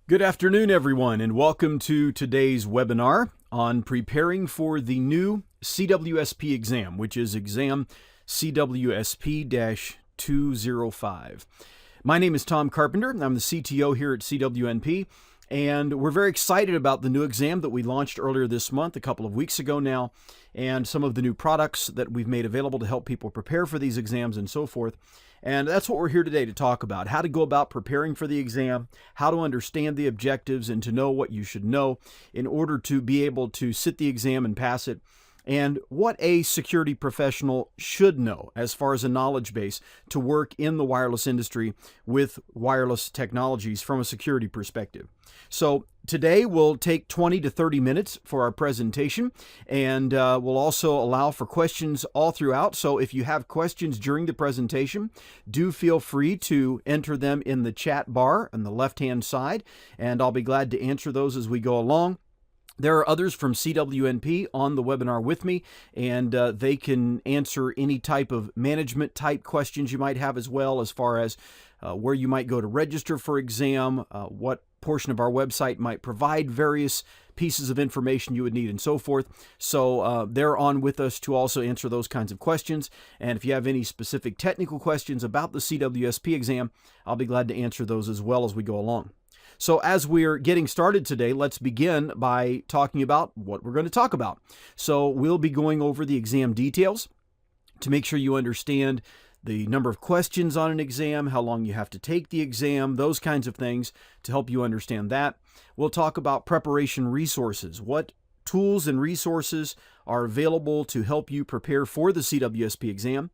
Good afternoon, everyone, and welcome to today's webinar on preparing for the new CWSP exam, which is exam CWSP-205. My name is Tom Carpenter, and I'm the CTO here at CWNP, and we're very excited about the new exam that we launched earlier this month, a couple of weeks ago now, and some of the new products that we've made available to help people prepare for these exams and so forth. And that's what we're here today to talk about, how to go about preparing for the exam, how to understand the objectives and to know what you should know in order to be able to sit the exam and pass it, and what a security professional should know as far as a knowledge base to work in the wireless industry with wireless technologies from a security perspective. So today we'll take 20 to 30 minutes for our presentation, and we'll also allow for questions all throughout. So if you have questions during the presentation, do feel free to enter them in the chat bar on the left-hand side, and I'll be glad to answer those as we go along. There are others from CWNP on the webinar with me, and they can answer any type of management type questions you might have, as well as far as where you might go to register for exam, what portion of our website might provide various pieces of information you would need, and so forth. So they're on with us to also answer those kinds of questions. And if you have any specific technical questions about the CWSP exam, I'll be glad to answer those as well as we go along. So as we're getting started today, let's begin by talking about what we're going to talk about. So we'll be going over the exam details to make sure you understand the number of questions on an exam, how long you have to take the exam, those kinds of things to help you understand that. We'll talk about preparation resources, what tools and resources are available to help you prepare for the CWSP exam.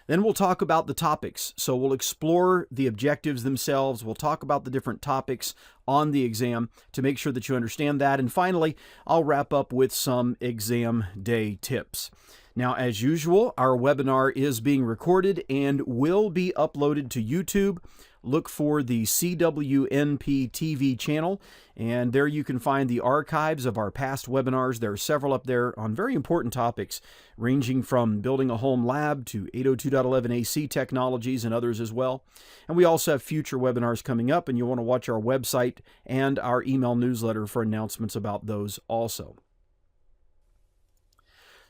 Then we'll talk about the topics. So we'll explore the objectives themselves. We'll talk about the different topics on the exam to make sure that you understand that. And finally, I'll wrap up with some exam day tips. Now, as usual, our webinar is being recorded and will be uploaded to YouTube. Look for the CWNP TV channel, and there you can find the archives of our past webinars. There are several up there on very important topics, ranging from building a home lab to 802.11 AC technologies and others as well. And we also have future webinars coming up, and you'll want to watch our website and our email newsletter for announcements about those also.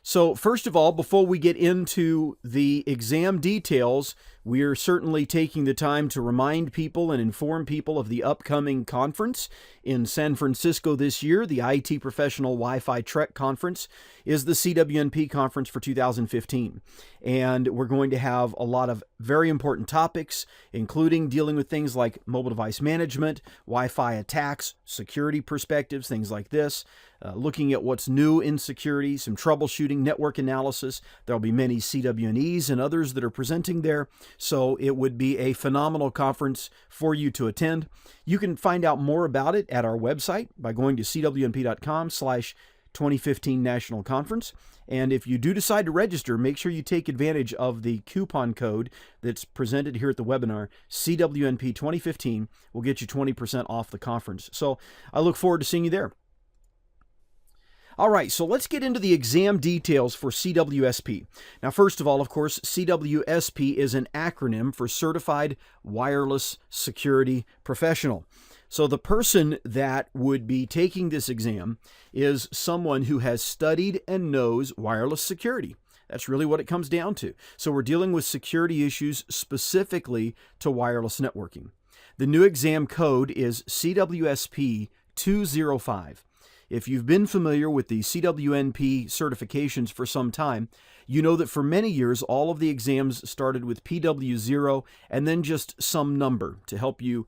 So first of all, before we get into the exam details, we're certainly taking the time to remind people and inform people of the upcoming conference in San Francisco this year. The IT Professional Wi-Fi Trek Conference is the CWNP conference for 2015. And we're going to have a lot of very important topics, including dealing with things like mobile device management, Wi-Fi attacks, security perspectives, things like this, looking at what's new in security, some troubleshooting, network analysis. There'll be many CWNEs and others that are presenting there. So it would be a phenomenal conference for you to attend. You can find out more about it at our website by going to cwnp.com/2015 National Conference. And if you do decide to register, make sure you take advantage of the coupon code that's presented here at the webinar. CWNP 2015 will get you 20% off the conference. So I look forward to seeing you there. All right, so let's get into the exam details for CWSP. Now, first of all, of course, CWSP is an acronym for Certified Wireless Security Professional. So the person that would be taking this exam is someone who has studied and knows wireless security. That's really what it comes down to. So we're dealing with security issues specifically to wireless networking. The new exam code is CWSP-205. If you've been familiar with the CWNP certifications for some time, you know that for many years, all of the exams started with PW0 and then just some number to help you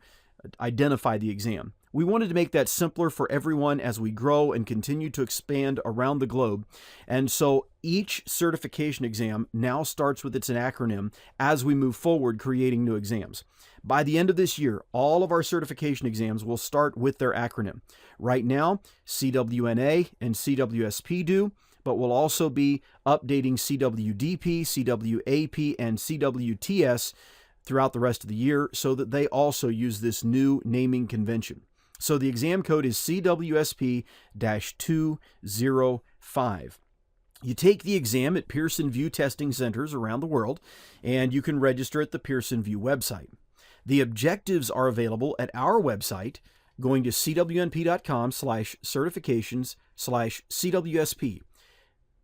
identify the exam. We wanted to make that simpler for everyone as we grow and continue to expand around the globe. And so each certification exam now starts with its acronym as we move forward creating new exams. By the end of this year, all of our certification exams will start with their acronym. Right now, CWNA and CWSP do, but we'll also be updating CWDP, CWAP, and CWTS throughout the rest of the year so that they also use this new naming convention. So the exam code is CWSP-205. You take the exam at Pearson VUE testing centers around the world, and you can register at the Pearson VUE website. The objectives are available at our website. going to cwnp.com/certifications/CWSP.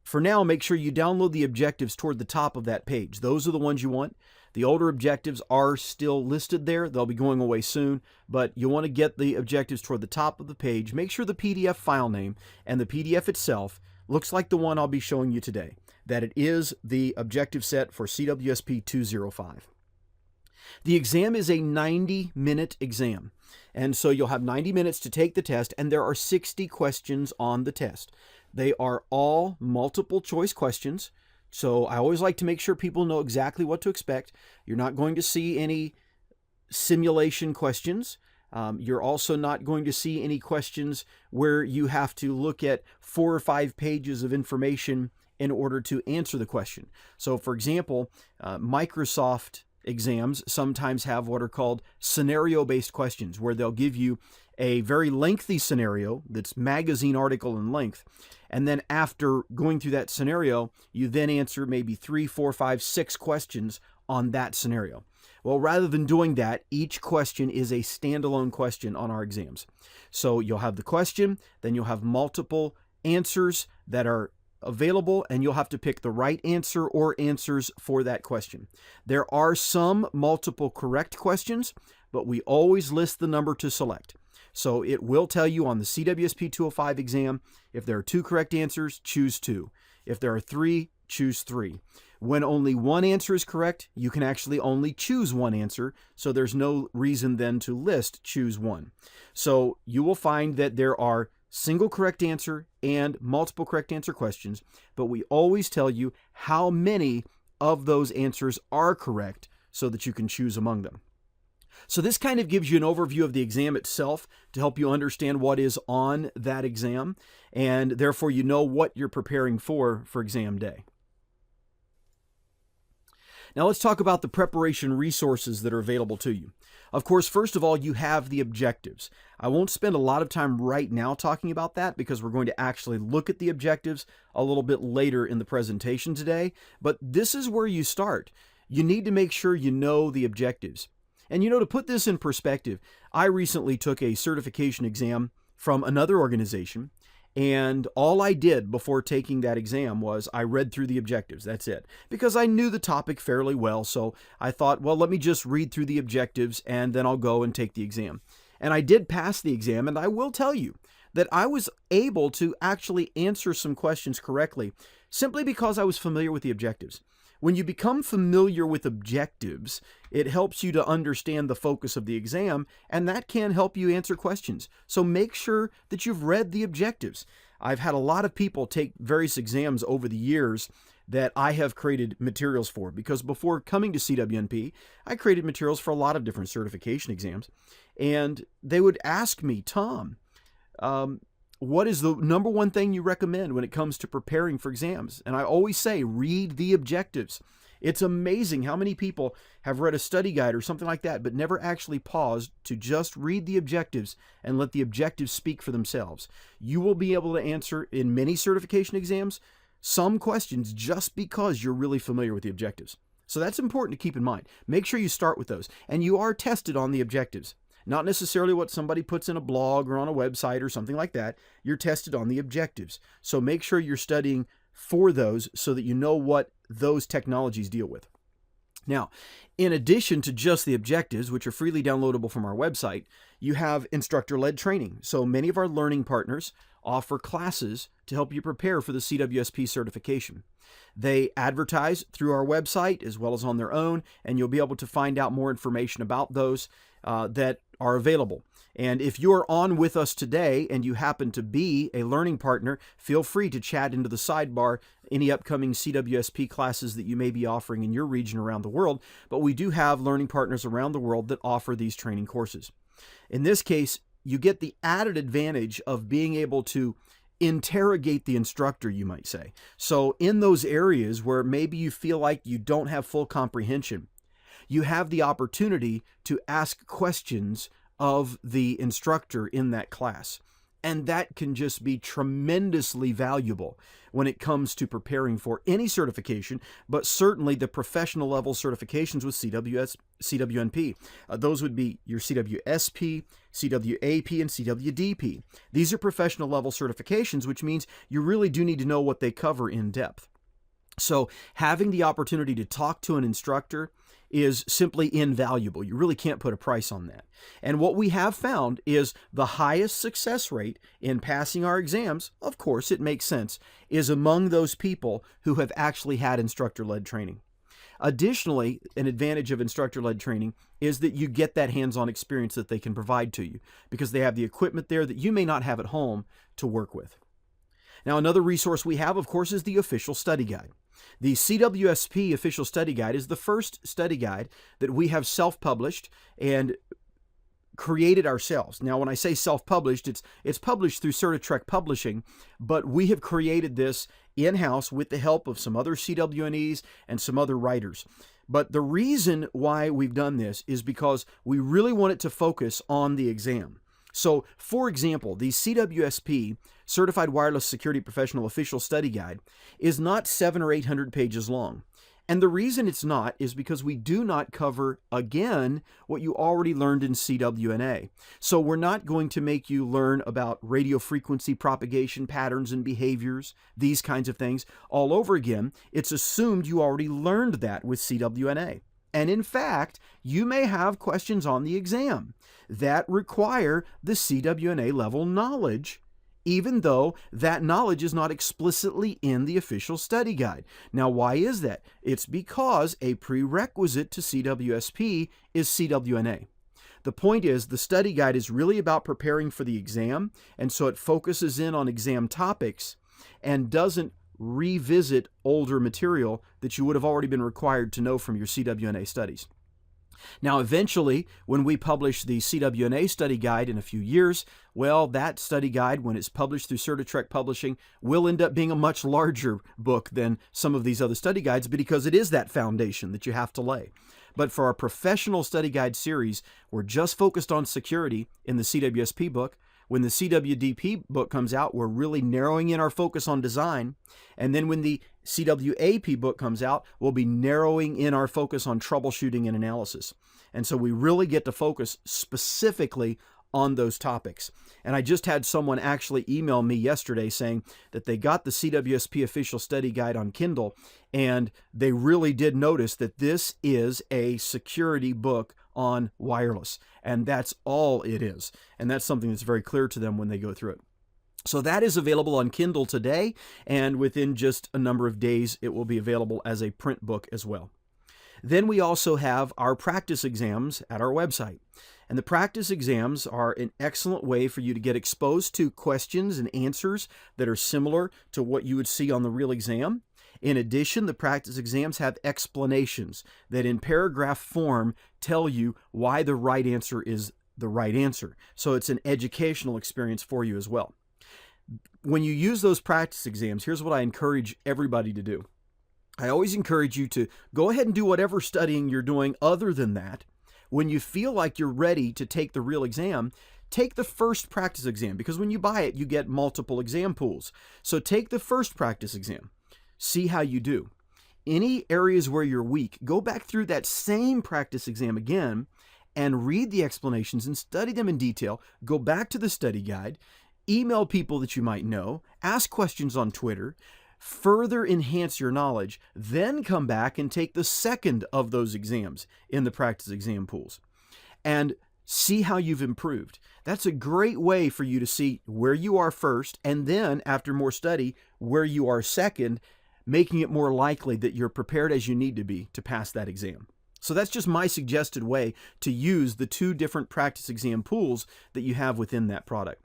For now, make sure you download the objectives toward the top of that page. Those are the ones you want. The older objectives are still listed there. They'll be going away soon, but you want to get the objectives toward the top of the page. Make sure the PDF file name and the PDF itself looks like the one I'll be showing you today, that it is the objective set for CWSP-205. The exam is a 90-minute exam, and so you'll have 90 minutes to take the test, and there are 60 questions on the test. They are all multiple choice questions, so I always like to make sure people know exactly what to expect. You're not going to see any simulation questions. You're also not going to see any questions where you have to look at 4 or 5 pages of information in order to answer the question. So, for example, Microsoft exams sometimes have what are called scenario-based questions, where they'll give you a very lengthy scenario that's magazine article in length, and then after going through that scenario, you then answer maybe 3, 4, 5, 6 questions on that scenario. Well, rather than doing that, each question is a standalone question on our exams. So you'll have the question, then you'll have multiple answers that are available, and you'll have to pick the right answer or answers for that question. There are some multiple correct questions, but we always list the number to select. So it will tell you on the CWSP-205 exam, if there are 2 correct answers, choose 2. If there are 3, choose 3. When only one answer is correct, you can actually only choose one answer, so there's no reason then to list choose 1. So you will find that there are single correct answer and multiple correct answer questions, but we always tell you how many of those answers are correct so that you can choose among them. So this kind of gives you an overview of the exam itself to help you understand what is on that exam, and therefore you know what you're preparing for exam day. Now let's talk about the preparation resources that are available to you. Of course, first of all, you have the objectives. I won't spend a lot of time right now talking about that because we're going to actually look at the objectives a little bit later in the presentation today, but this is where you start. You need to make sure you know the objectives. And to put this in perspective, I recently took a certification exam from another organization, and all I did before taking that exam was I read through the objectives. That's it. Because I knew the topic fairly well, so I thought, well, let me just read through the objectives and then I'll go and take the exam. And I did pass the exam, and I will tell you that I was able to actually answer some questions correctly simply because I was familiar with the objectives. When you become familiar with objectives, it helps you to understand the focus of the exam, and that can help you answer questions. So make sure that you've read the objectives. I've had a lot of people take various exams over the years that I have created materials for, because before coming to CWNP, I created materials for a lot of different certification exams, and they would ask me, Tom, what is the number one thing you recommend when it comes to preparing for exams? And I always say, read the objectives. It's amazing how many people have read a study guide or something like that, but never actually paused to just read the objectives and let the objectives speak for themselves. You will be able to answer in many certification exams some questions just because you're really familiar with the objectives. So that's important to keep in mind. Make sure you start with those, and you are tested on the objectives. Not necessarily what somebody puts in a blog or on a website or something like that. You're tested on the objectives. So make sure you're studying for those so that you know what those technologies deal with. Now, in addition to just the objectives, which are freely downloadable from our website, you have instructor-led training. So many of our learning partners offer classes to help you prepare for the CWSP certification. They advertise through our website as well as on their own, and you'll be able to find out more information about those that are available. And if you're on with us today and you happen to be a learning partner, feel free to chat into the sidebar any upcoming CWSP classes that you may be offering in your region around the world. But we do have learning partners around the world that offer these training courses. In this case, you get the added advantage of being able to interrogate the instructor, you might say. So in those areas where maybe you feel like you don't have full comprehension, you have the opportunity to ask questions of the instructor in that class. And that can just be tremendously valuable when it comes to preparing for any certification, but certainly the professional level certifications with CWNP. Those would be your CWSP, CWAP, and CWDP. These are professional level certifications, which means you really do need to know what they cover in depth. So having the opportunity to talk to an instructor is simply invaluable. You really can't put a price on that. And what we have found is the highest success rate in passing our exams, of course it makes sense, is among those people who have actually had instructor-led training. Additionally, an advantage of instructor-led training is that you get that hands-on experience that they can provide to you because they have the equipment there that you may not have at home to work with. Now, another resource we have, of course, is the official study guide. The CWSP official study guide is the first study guide that we have self-published and created ourselves. Now, when I say self-published, it's published through CertiTrek Publishing, but we have created this in-house with the help of some other CWNEs and some other writers. But the reason why we've done this is because we really want it to focus on the exam. So, for example, the CWSP Certified Wireless Security Professional Official Study Guide is not 700 or 800 pages long. And the reason it's not is because we do not cover, again, what you already learned in CWNA. So we're not going to make you learn about radio frequency propagation patterns and behaviors, these kinds of things, all over again. It's assumed you already learned that with CWNA. And in fact, you may have questions on the exam that require the CWNA level knowledge, even though that knowledge is not explicitly in the official study guide. Now, why is that? It's because a prerequisite to CWSP is CWNA. The point is, the study guide is really about preparing for the exam, and so it focuses in on exam topics and doesn't revisit older material that you would have already been required to know from your CWNA studies. Now, eventually, when we publish the CWNA study guide in a few years, well, that study guide, when it's published through CertiTrek Publishing, will end up being a much larger book than some of these other study guides because it is that foundation that you have to lay. But for our professional study guide series, we're just focused on security in the CWSP book. When the CWDP book comes out, we're really narrowing in our focus on design. And then when the CWAP book comes out, we'll be narrowing in our focus on troubleshooting and analysis. And so we really get to focus specifically on those topics. And I just had someone actually email me yesterday saying that they got the CWSP official study guide on Kindle, and they really did notice that this is a security book on wireless, and that's all it is. And that's something that's very clear to them when they go through it. So that is available on Kindle today, and within just a number of days, it will be available as a print book as well. Then we also have our practice exams at our website. And the practice exams are an excellent way for you to get exposed to questions and answers that are similar to what you would see on the real exam. In addition, the practice exams have explanations that in paragraph form tell you why the right answer is the right answer. So it's an educational experience for you as well. When you use those practice exams, here's what I encourage everybody to do. I always encourage you to go ahead and do whatever studying you're doing other than that. When you feel like you're ready to take the real exam, take the first practice exam, because when you buy it, you get multiple exam pools. So take the first practice exam. See how you do. Any areas where you're weak, go back through that same practice exam again and read the explanations and study them in detail. Go back to the study guide, email people that you might know, ask questions on Twitter, further enhance your knowledge, then come back and take the second of those exams in the practice exam pools and see how you've improved. That's a great way for you to see where you are first, and then after more study, where you are second, making it more likely that you're prepared as you need to be to pass that exam. So that's just my suggested way to use the two different practice exam pools that you have within that product.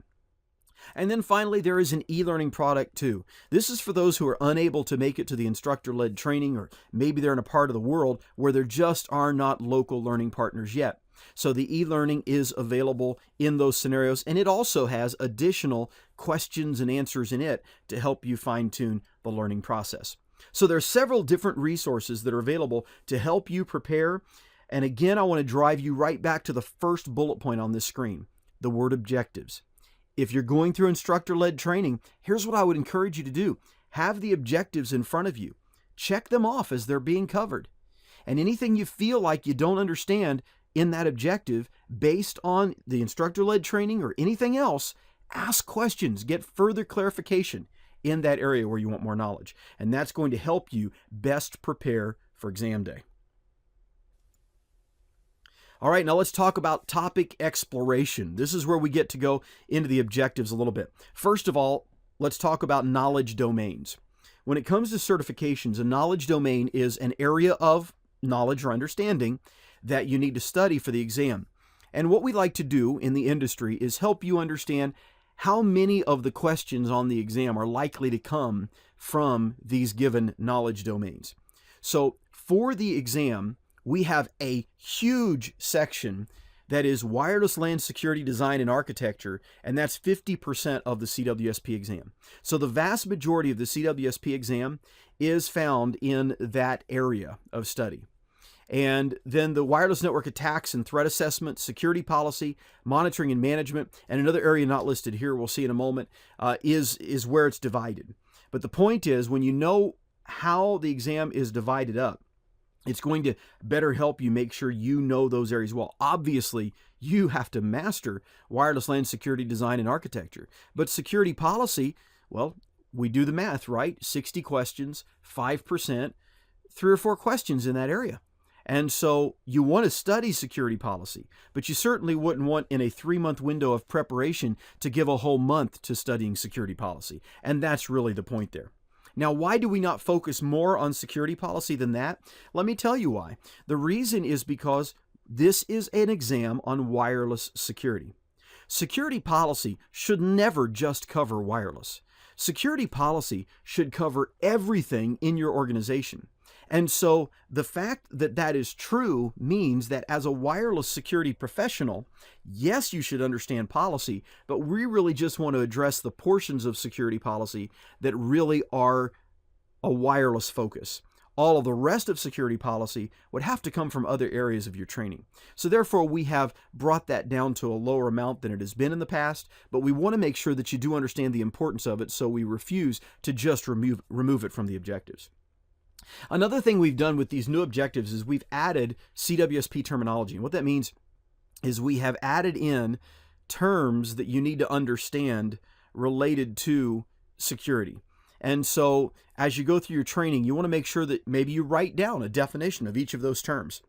And then finally, there is an e-learning product too. This is for those who are unable to make it to the instructor-led training, or maybe they're in a part of the world where there just are not local learning partners yet. So the e-learning is available in those scenarios, and it also has additional questions and answers in it to help you fine-tune the learning process. So there are several different resources that are available to help you prepare. And again, I want to drive you right back to the first bullet point on this screen, the word objectives. if you're going through instructor-led training, here's what I would encourage you to do. Have the objectives in front of you. Check them off as they're being covered. And anything you feel like you don't understand in that objective based on the instructor-led training or anything else, ask questions, get further clarification in that area where you want more knowledge. And that's going to help you best prepare for exam day. All right, now let's talk about topic exploration. This is where we get to go into the objectives a little bit. First of all, let's talk about knowledge domains. When it comes to certifications, a knowledge domain is an area of knowledge or understanding that you need to study for the exam. And what we like to do in the industry is help you understand how many of the questions on the exam are likely to come from these given knowledge domains. So for the exam, we have a huge section that is wireless LAN security design and architecture, and that's 50% of the CWSP exam. So the vast majority of the CWSP exam is found in that area of study. And then the wireless network attacks and threat assessment, security policy, monitoring and management, and another area not listed here, we'll see in a moment, is where it's divided. But the point is, when you know how the exam is divided up, it's going to better help you make sure you know those areas well. Obviously, you have to master wireless LAN security design and architecture. But security policy, well, we do the math, right? 60 questions, 5%, 3 or 4 questions in that area. And so you want to study security policy, but you certainly wouldn't want in a 3-month window of preparation to give a whole month to studying security policy. And that's really the point there. Now, why do we not focus more on security policy than that? Let me tell you why. The reason is because this is an exam on wireless security. Security policy should never just cover wireless. Security policy should cover everything in your organization. And so the fact that that is true means that as a wireless security professional, yes, you should understand policy, but we really just want to address the portions of security policy that really are a wireless focus. All of the rest of security policy would have to come from other areas of your training. So therefore, we have brought that down to a lower amount than it has been in the past, but we want to make sure that you do understand the importance of it, so we refuse to just remove it from the objectives. Another thing we've done with these new objectives is we've added CWSP terminology. And what that means is we have added in terms that you need to understand related to security. And so as you go through your training, you want to make sure that maybe you write down a definition of each of those terms.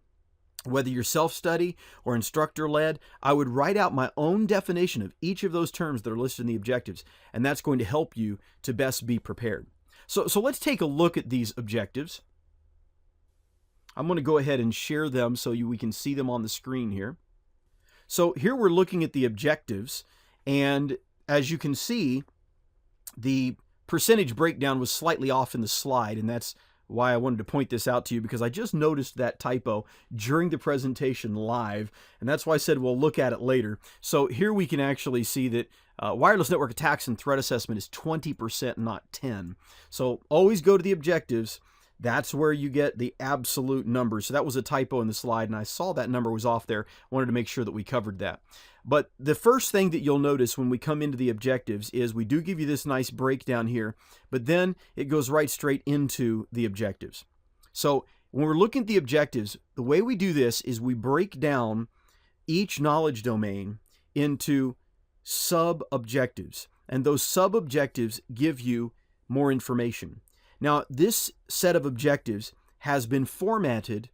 Whether you're self-study or instructor-led, I would write out my own definition of each of those terms that are listed in the objectives, and that's going to help you to best be prepared. So let's take a look at these objectives. I'm going to go ahead and share them so we can see them on the screen here. So here we're looking at the objectives, and as you can see, the percentage breakdown was slightly off in the slide, and that's why I wanted to point this out to you, because I just noticed that typo during the presentation live, and that's why I said we'll look at it later. So here we can actually see that wireless network attacks and threat assessment is 20%, not 10%. So always go to the objectives. That's where you get the absolute numbers. So that was a typo in the slide, and I saw that number was off there. Wanted to make sure that we covered that. But the first thing that you'll notice when we come into the objectives is we do give you this nice breakdown here, but then it goes right straight into the objectives. So when we're looking at the objectives, the way we do this is we break down each knowledge domain into sub-objectives, and those sub-objectives give you more information. Now, this set of objectives has been formatted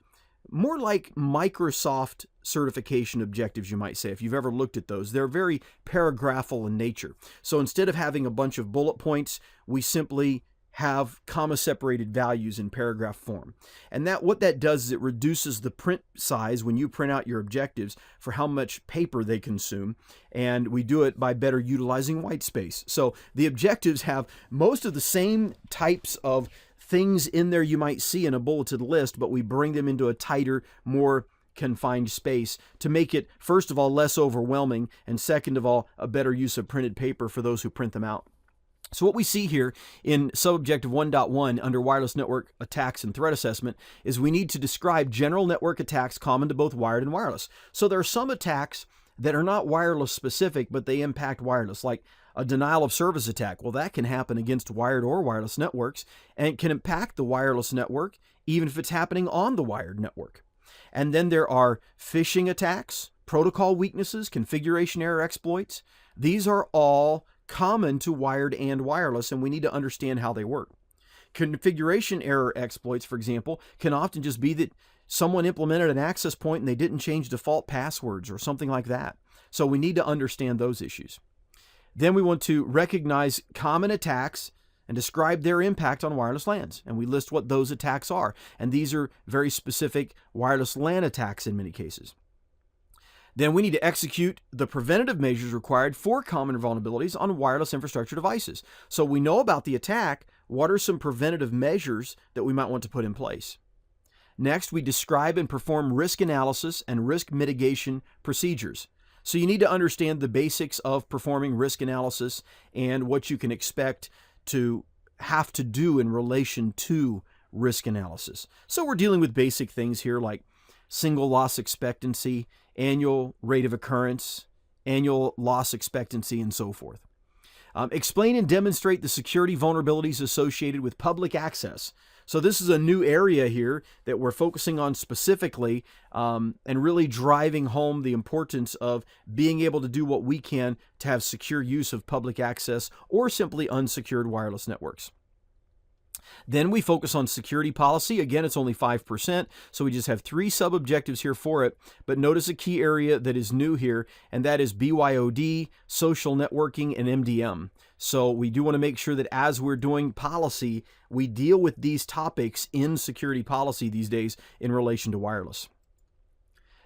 more like Microsoft certification objectives, you might say, if you've ever looked at those. They're very paragraphal in nature. So instead of having a bunch of bullet points, we simply have comma-separated values in paragraph form. And what that does is it reduces the print size when you print out your objectives for how much paper they consume, and we do it by better utilizing white space. So the objectives have most of the same types of things in there you might see in a bulleted list, but we bring them into a tighter, more confined space to make it, first of all, less overwhelming, and second of all, a better use of printed paper for those who print them out. So what we see here in sub-objective 1.1 under wireless network attacks and threat assessment is we need to describe general network attacks common to both wired and wireless. So there are some attacks that are not wireless specific, but they impact wireless, like a denial of service attack. Well, that can happen against wired or wireless networks, and it can impact the wireless network, even if it's happening on the wired network. And then there are phishing attacks, protocol weaknesses, configuration error exploits. These are all common to wired and wireless, and we need to understand how they work. Configuration error exploits, for example, can often just be that someone implemented an access point and they didn't change default passwords or something like that. So we need to understand those issues. Then we want to recognize common attacks and describe their impact on wireless LANs. And we list what those attacks are. And these are very specific wireless LAN attacks in many cases. Then we need to execute the preventative measures required for common vulnerabilities on wireless infrastructure devices. So we know about the attack. What are some preventative measures that we might want to put in place? Next, we describe and perform risk analysis and risk mitigation procedures. So you need to understand the basics of performing risk analysis and what you can expect to have to do in relation to risk analysis. So we're dealing with basic things here like single loss expectancy, annual rate of occurrence, annual loss expectancy, and so forth. Explain and demonstrate the security vulnerabilities associated with public access. So this is a new area here that we're focusing on specifically and really driving home the importance of being able to do what we can to have secure use of public access or simply unsecured wireless networks. Then we focus on security policy. Again, it's only 5%, so we just have 3 sub-objectives here for it. But notice a key area that is new here, and that is BYOD, social networking, and MDM. So we do want to make sure that as we're doing policy, we deal with these topics in security policy these days in relation to wireless.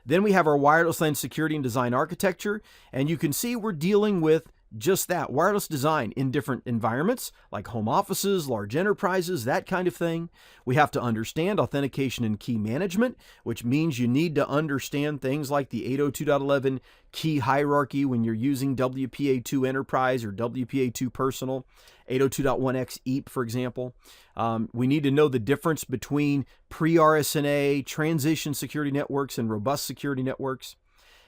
Then we have our wireless LAN security and design architecture, and you can see we're dealing with just that, wireless design in different environments like home offices, large enterprises, that kind of thing. We have to understand authentication and key management, which means you need to understand things like the 802.11 key hierarchy when you're using WPA2 Enterprise or WPA2 Personal, 802.1x EAP, for example. We need to know the difference between pre-RSNA, transition security networks, and robust security networks.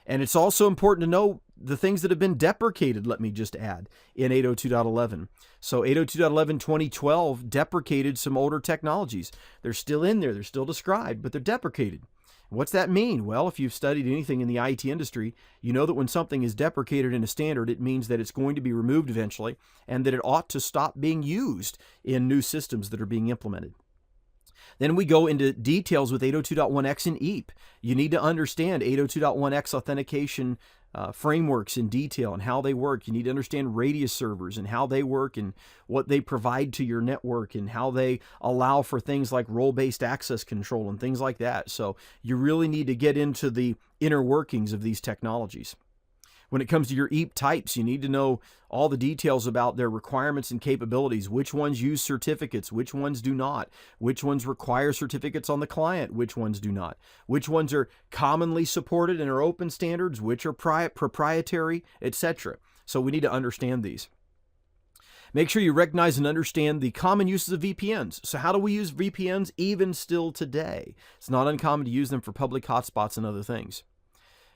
And it's also important to know the things that have been deprecated, let me just add, in 802.11. So 802.11 2012 deprecated some older technologies. They're still in there, they're still described, but they're deprecated. What's that mean? Well, if you've studied anything in the IT industry, you know that when something is deprecated in a standard, it means that it's going to be removed eventually and that it ought to stop being used in new systems that are being implemented. Then we go into details with 802.1x and EAP. You need to understand 802.1x authentication frameworks in detail and how they work. You need to understand radius servers and how they work and what they provide to your network and how they allow for things like role-based access control and things like that. So you really need to get into the inner workings of these technologies. When it comes to your EAP types, you need to know all the details about their requirements and capabilities, which ones use certificates, which ones do not, which ones require certificates on the client, which ones do not, which ones are commonly supported and are open standards, which are proprietary, etc. So we need to understand these. Make sure you recognize and understand the common uses of VPNs. So how do we use VPNs even still today? It's not uncommon to use them for public hotspots and other things.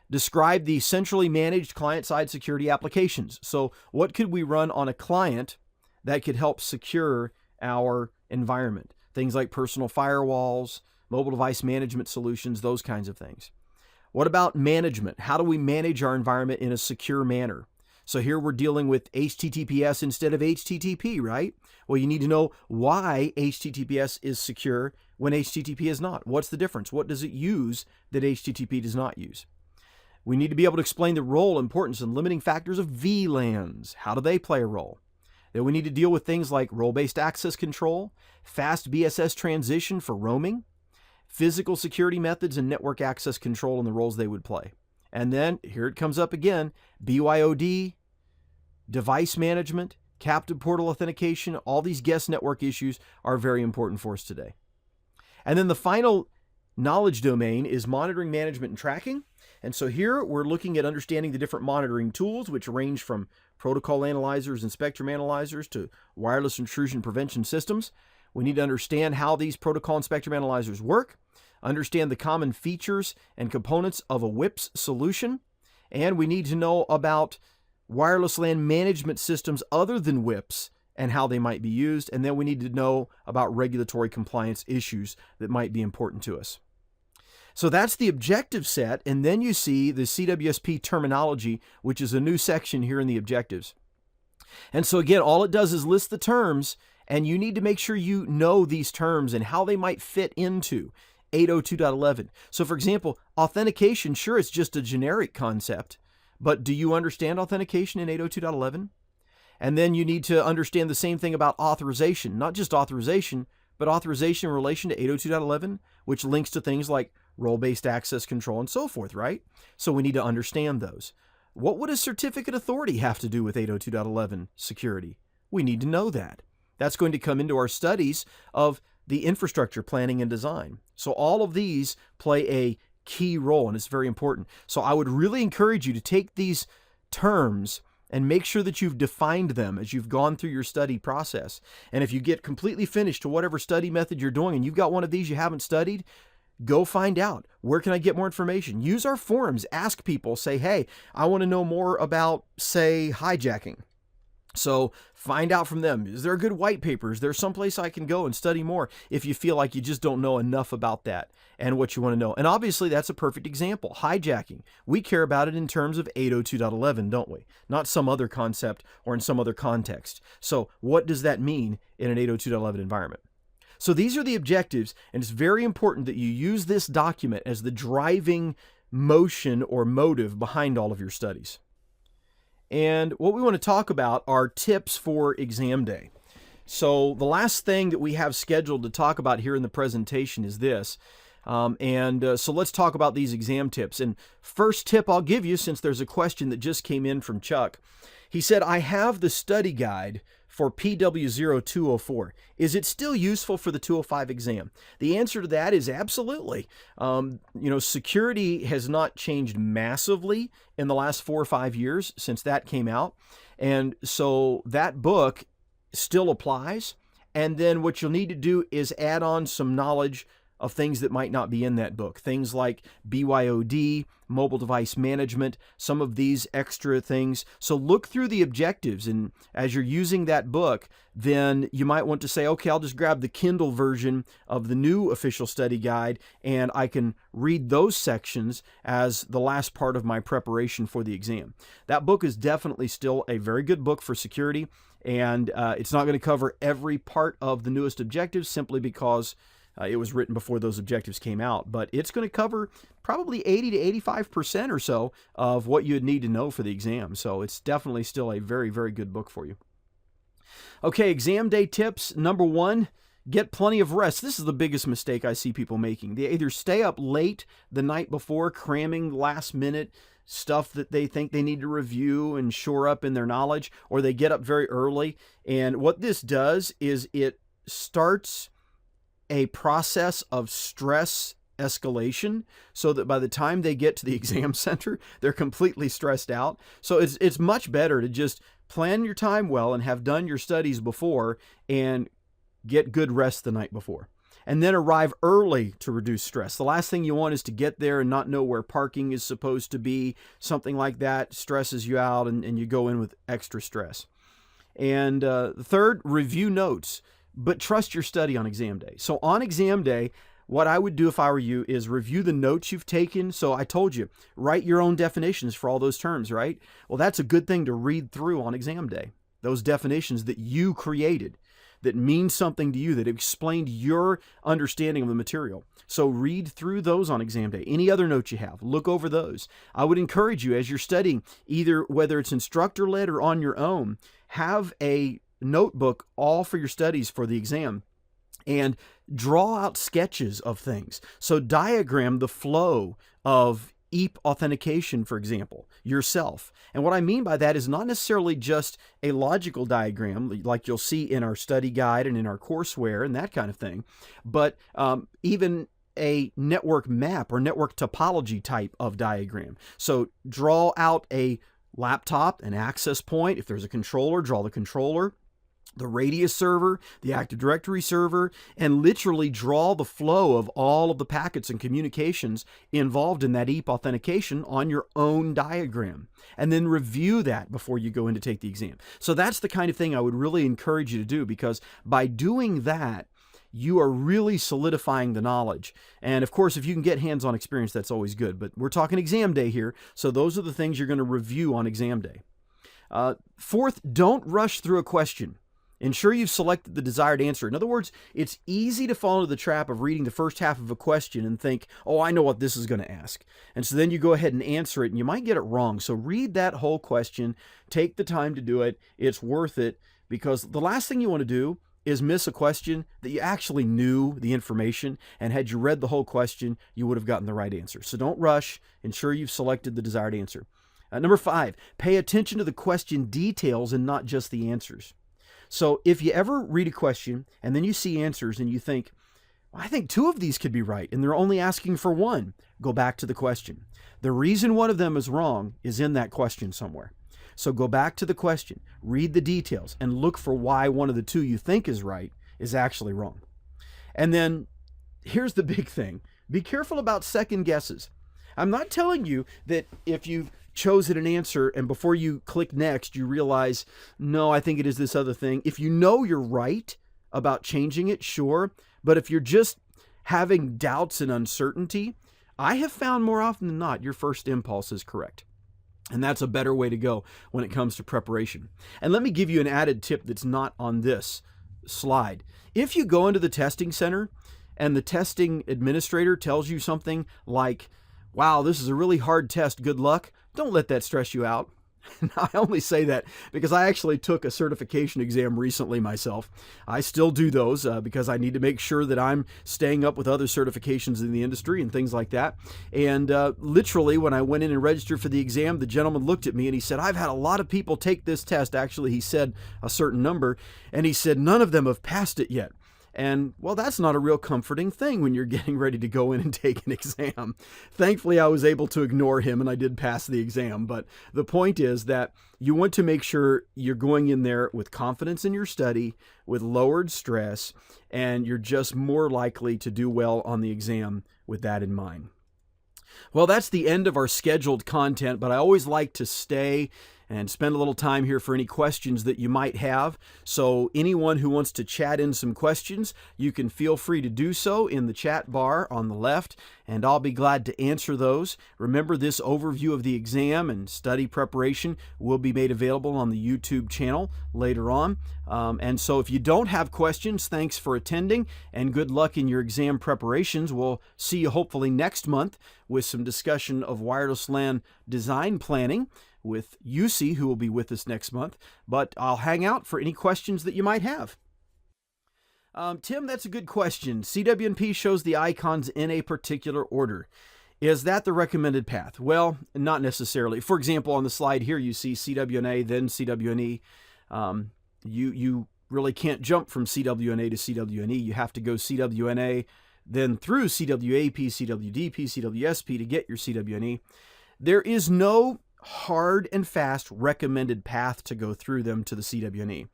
Describe the centrally managed client-side security applications. So what could we run on a client that could help secure our environment? Things like personal firewalls, mobile device management solutions, those kinds of things. What about management? How do we manage our environment in a secure manner? So here we're dealing with HTTPS instead of HTTP, right? Well, you need to know why HTTPS is secure when HTTP is not. What's the difference? What does it use that HTTP does not use? We need to be able to explain the role, importance, and limiting factors of VLANs. How do they play a role? Then we need to deal with things like role-based access control, fast BSS transition for roaming, physical security methods, and network access control and the roles they would play. And then, here it comes up again, BYOD, device management, captive portal authentication, all these guest network issues are very important for us today. And then the final knowledge domain is monitoring, management, and tracking. And so here we're looking at understanding the different monitoring tools, which range from protocol analyzers and spectrum analyzers to wireless intrusion prevention systems. We need to understand how these protocol and spectrum analyzers work, understand the common features and components of a WIPS solution, and we need to know about wireless LAN management systems other than WIPs and how they might be used, and then we need to know about regulatory compliance issues that might be important to us. So that's the objective set, and then you see the CWSP terminology, which is a new section here in the objectives. And so again, all it does is list the terms, and you need to make sure you know these terms and how they might fit into 802.11. So for example, authentication, sure, it's just a generic concept, but do you understand authentication in 802.11? And then you need to understand the same thing about authorization, not just authorization, but authorization in relation to 802.11, which links to things like role-based access control and so forth, right? So we need to understand those. What would a certificate authority have to do with 802.11 security? We need to know that. That's going to come into our studies of the infrastructure planning and design. So all of these play a key role, and it's very important. So I would really encourage you to take these terms and make sure that you've defined them as you've gone through your study process. And if you get completely finished to whatever study method you're doing and you've got one of these you haven't studied, go find out. Where can I get more information? Use our forums. Ask people. Say, hey, I want to know more about, say, hijacking. So find out from them. Is there a good white paper? Is there someplace I can go and study more if you feel like you just don't know enough about that and what you want to know? And obviously that's a perfect example. Hijacking. We care about it in terms of 802.11, don't we? Not some other concept or in some other context. So what does that mean in an 802.11 environment? So these are the objectives, and it's very important that you use this document as the driving motion or motive behind all of your studies. And what we want to talk about are tips for exam day. So the last thing that we have scheduled to talk about here in the presentation is this. So let's talk about these exam tips. And first tip I'll give you, since there's a question that just came in from Chuck. He said, I have the study guide for PW0204. Is it still useful for the 205 exam? The answer to that is absolutely. Security has not changed massively in the last 4 or 5 years since that came out. And so that book still applies. And then what you'll need to do is add on some knowledge of things that might not be in that book. Things like BYOD, mobile device management, some of these extra things. So look through the objectives, and as you're using that book, then you might want to say, okay, I'll just grab the Kindle version of the new official study guide, and I can read those sections as the last part of my preparation for the exam. That book is definitely still a very good book for security, and it's not going to cover every part of the newest objectives simply because it was written before those objectives came out, but it's going to cover probably 80 to 85% or so of what you'd need to know for the exam. So it's definitely still a very, very good book for you. Okay, exam day tips. Number 1, get plenty of rest. This is the biggest mistake I see people making. They either stay up late the night before, cramming last minute stuff that they think they need to review and shore up in their knowledge, or they get up very early. And what this does is it starts a process of stress escalation so that by the time they get to the exam center, they're completely stressed out. So it's much better to just plan your time well and have done your studies before and get good rest the night before. And then arrive early to reduce stress. The last thing you want is to get there and not know where parking is supposed to be. Something like that stresses you out and you go in with extra stress. And third, review notes. But trust your study on exam day. So on exam day, what I would do if I were you is review the notes you've taken. So I told you, write your own definitions for all those terms, right? Well, that's a good thing to read through on exam day. Those definitions that you created, that mean something to you, that explained your understanding of the material. So read through those on exam day. Any other notes you have, look over those. I would encourage you as you're studying, either whether it's instructor-led or on your own, have a notebook all for your studies for the exam and draw out sketches of things. So diagram the flow of EAP authentication, for example, yourself. And what I mean by that is not necessarily just a logical diagram like you'll see in our study guide and in our courseware and that kind of thing, but even a network map or network topology type of diagram. So draw out a laptop, an access point. If there's a controller, draw the controller. the Radius server, the Active Directory server, and literally draw the flow of all of the packets and communications involved in that EAP authentication on your own diagram, and then review that before you go in to take the exam. So that's the kind of thing I would really encourage you to do, because by doing that, you are really solidifying the knowledge. And of course, if you can get hands-on experience, that's always good. But we're talking exam day here, so those are the things you're going to review on exam day. Fourth, don't rush through a question. Ensure you've selected the desired answer. In other words, it's easy to fall into the trap of reading the first half of a question and think, oh, I know what this is going to ask. And so then you go ahead and answer it, and you might get it wrong. So read that whole question. Take the time to do it. It's worth it, because the last thing you want to do is miss a question that you actually knew the information, and had you read the whole question, you would have gotten the right answer. So don't rush. Ensure you've selected the desired answer. Number 5, pay attention to the question details and not just the answers. So if you ever read a question and then you see answers and you think, well, I think 2 of these could be right, and they're only asking for 1, go back to the question. The reason one of them is wrong is in that question somewhere. So go back to the question, read the details, and look for why one of the 2 you think is right is actually wrong. And then here's the big thing. Be careful about second guesses. I'm not telling you that if you've chosen an answer and before you click next, you realize, no, I think it is this other thing. If you know you're right about changing it, sure. But if you're just having doubts and uncertainty, I have found more often than not, your first impulse is correct. And that's a better way to go when it comes to preparation. And let me give you an added tip that's not on this slide. If you go into the testing center and the testing administrator tells you something like, wow, this is a really hard test, good luck, don't let that stress you out. I only say that because I actually took a certification exam recently myself. I still do those because I need to make sure that I'm staying up with other certifications in the industry and things like that. And literally, when I went in and registered for the exam, the gentleman looked at me and he said, I've had a lot of people take this test. Actually, he said a certain number, and he said, none of them have passed it yet. And, well, that's not a real comforting thing when you're getting ready to go in and take an exam. Thankfully, I was able to ignore him and I did pass the exam. But the point is that you want to make sure you're going in there with confidence in your study, with lowered stress, and you're just more likely to do well on the exam with that in mind. Well, that's the end of our scheduled content, but I always like to stay and spend a little time here for any questions that you might have. So anyone who wants to chat in some questions, you can feel free to do so in the chat bar on the left, and I'll be glad to answer those. Remember, this overview of the exam and study preparation will be made available on the YouTube channel later on. And so if you don't have questions, thanks for attending and good luck in your exam preparations. We'll see you hopefully next month with some discussion of wireless LAN design planning with UC, who will be with us next month. But I'll hang out for any questions that you might have. Tim, that's a good question. CWNP shows the icons in a particular order. Is that the recommended path? Well, not necessarily. For example, on the slide here, you see CWNA, then CWNE. You really can't jump from CWNA to CWNE. You have to go CWNA, then through CWAP, CWDP, CWSP to get your CWNE. There is no hard and fast recommended path to go through them to the CWNE.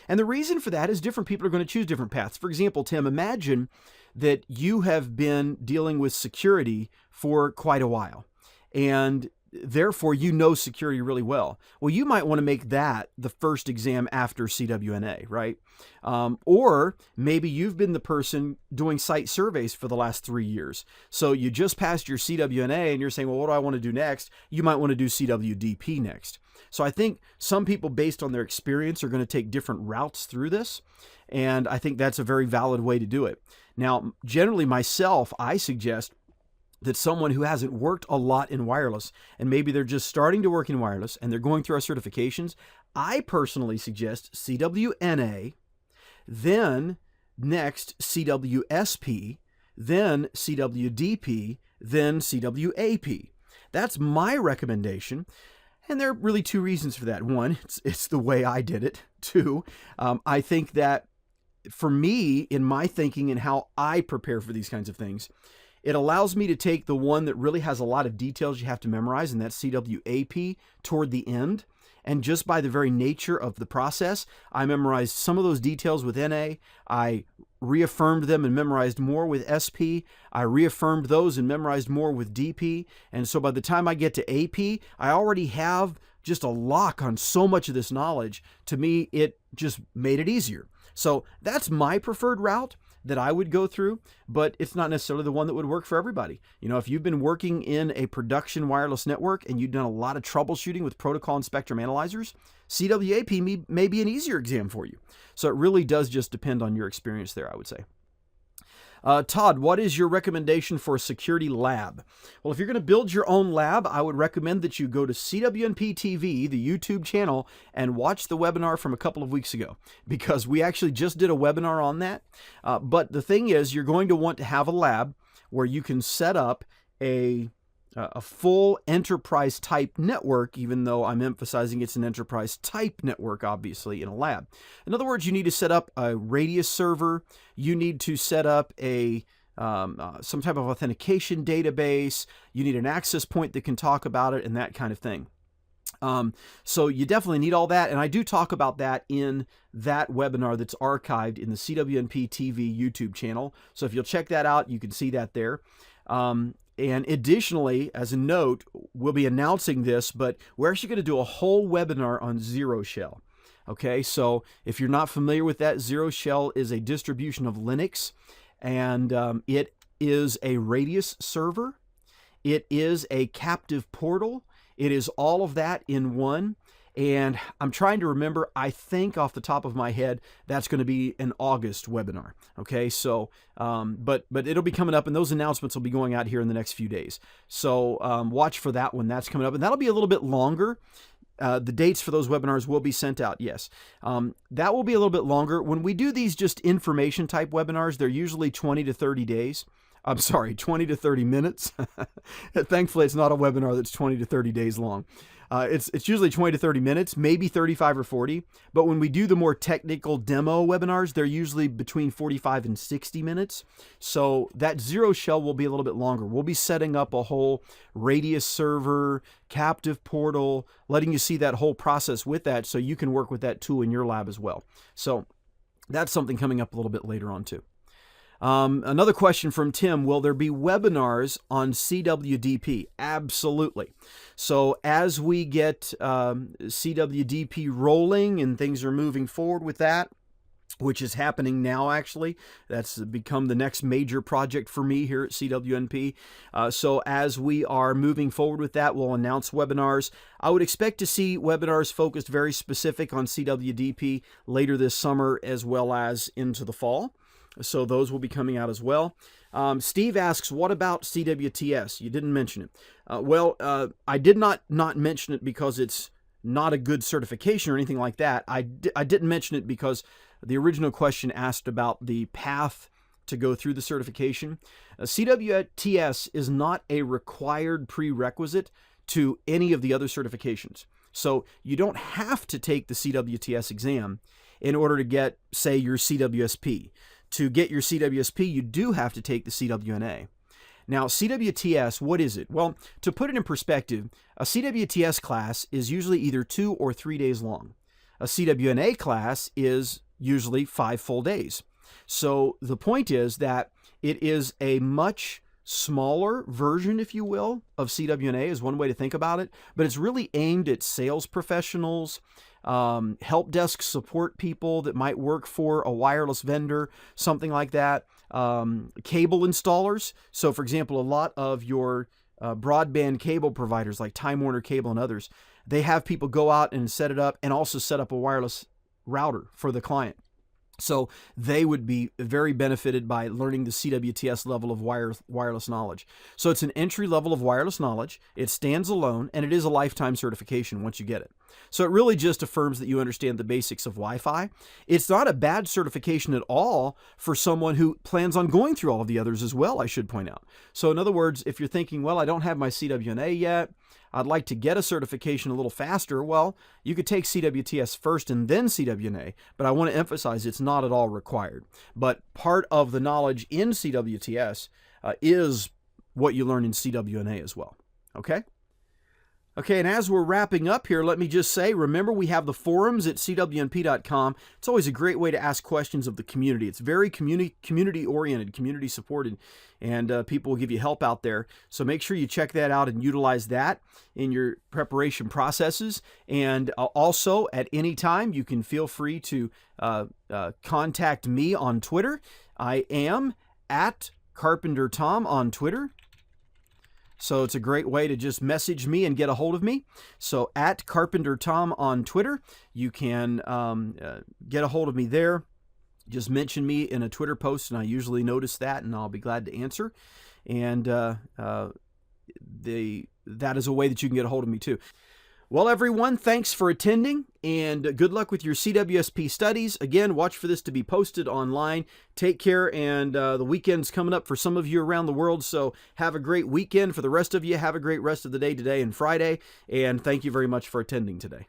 And the reason for that is different people are going to choose different paths. For example, Tim, imagine that you have been dealing with security for quite a while, and therefore you know security really well. Well, you might want to make that the first exam after CWNA, right? Or maybe you've been the person doing site surveys for the last 3 years. So you just passed your CWNA and you're saying, well, what do I want to do next? You might want to do CWDP next. So I think some people, based on their experience, are going to take different routes through this. And I think that's a very valid way to do it. Now, generally myself, I suggest that someone who hasn't worked a lot in wireless, and maybe they're just starting to work in wireless and they're going through our certifications, I personally suggest CWNA, then next CWSP, then CWDP, then CWAP. That's my recommendation. And there are really 2 reasons for that. 1, it's the way I did it. 2, I think that for me, in my thinking and how I prepare for these kinds of things, it allows me to take the one that really has a lot of details you have to memorize, and that's CWAP toward the end. And just by the very nature of the process, I memorized some of those details with NA. I reaffirmed them and memorized more with SP. I reaffirmed those and memorized more with DP. And so by the time I get to AP, I already have just a lock on so much of this knowledge. To me, it just made it easier. So that's my preferred route that I would go through, but it's not necessarily the one that would work for everybody. You know, if you've been working in a production wireless network and you've done a lot of troubleshooting with protocol and spectrum analyzers, CWAP may be an easier exam for you. So it really does just depend on your experience there, I would say. Todd, what is your recommendation for a security lab? Well, if you're going to build your own lab, I would recommend that you go to CWNP TV, the YouTube channel, and watch the webinar from a couple of weeks ago, because we actually just did a webinar on that. But the thing is, you're going to want to have a lab where you can set up a full enterprise type network, even though I'm emphasizing it's an enterprise type network, obviously, in a lab. In other words, you need to set up a radius server. You need to set up a some type of authentication database. You need an access point that can talk about it and that kind of thing. So you definitely need all that. And I do talk about that in that webinar that's archived in the CWNP TV YouTube channel. So if you'll check that out, you can see that there. And additionally, as a note, we'll be announcing this, but we're actually going to do a whole webinar on Zero Shell. Okay, so if you're not familiar with that, Zero Shell is a distribution of Linux, and it is a radius server. It is a captive portal. It is all of that in one. And I'm trying to remember, I think off the top of my head, that's going to be an August webinar. Okay, so, but it'll be coming up, and those announcements will be going out here in the next few days. So watch for that one. That's coming up, and that'll be a little bit longer. The dates for those webinars will be sent out, yes. That will be a little bit longer. When we do these just information type webinars, they're usually 20 to 30 days. I'm sorry, 20 to 30 minutes. Thankfully, it's not a webinar that's 20 to 30 days long. It's usually 20 to 30 minutes, maybe 35 or 40. But when we do the more technical demo webinars, they're usually between 45 and 60 minutes. So that Zero Shell will be a little bit longer. We'll be setting up a whole radius server, captive portal, letting you see that whole process with that so you can work with that tool in your lab as well. So that's something coming up a little bit later on too. Another question from Tim, will there be webinars on CWDP? Absolutely. So as we get CWDP rolling and things are moving forward with that, which is happening now actually, that's become the next major project for me here at CWNP. So as we are moving forward with that, we'll announce webinars. I would expect to see webinars focused very specific on CWDP later this summer as well as into the fall. So those will be coming out as well. Steve asks, what about CWTS? You didn't mention it. I did not mention it because it's not a good certification or anything like that. I didn't mention it because the original question asked about the path to go through the certification. CWTS is not a required prerequisite to any of the other certifications. So you don't have to take the CWTS exam in order to get, say, your CWSP. To get your CWSP, you do have to take the CWNA. Now, CWTS, what is it? Well, to put it in perspective, a CWTS class is usually either 2 or 3 days long. A CWNA class is usually 5 full days. So the point is that it is a much smaller version, if you will, of CWNA is one way to think about it, but it's really aimed at sales professionals, help desk support people that might work for a wireless vendor, something like that, cable installers. So for example, a lot of your broadband cable providers like Time Warner Cable and others, they have people go out and set it up and also set up a wireless router for the client. So they would be very benefited by learning the CWTS level of wireless knowledge. So it's an entry level of wireless knowledge. It stands alone, and it is a lifetime certification once you get it. So it really just affirms that you understand the basics of Wi-Fi. It's not a bad certification at all for someone who plans on going through all of the others as well, I should point out. So in other words, if you're thinking, well, I don't have my CWNA yet, I'd like to get a certification a little faster, well, you could take CWTS first and then CWNA, but I want to emphasize it's not at all required. But part of the knowledge in CWTS is what you learn in CWNA as well. Okay? Okay, and as we're wrapping up here, let me just say, remember we have the forums at cwnp.com. It's always a great way to ask questions of the community. It's very community-oriented, community-supported, and people will give you help out there. So make sure you check that out and utilize that in your preparation processes. And also, at any time, you can feel free to contact me on Twitter. I am at Carpenter Tom on Twitter. So it's a great way to just message me and get a hold of me. So at Carpenter Tom on Twitter, you can get a hold of me there. Just mention me in a Twitter post, and I usually notice that, and I'll be glad to answer. And that is a way that you can get a hold of me too. Well, everyone, thanks for attending, and good luck with your CWSP studies. Again, watch for this to be posted online. Take care, and the weekend's coming up for some of you around the world, so have a great weekend. For the rest of you, have a great rest of the day today and Friday, and thank you very much for attending today.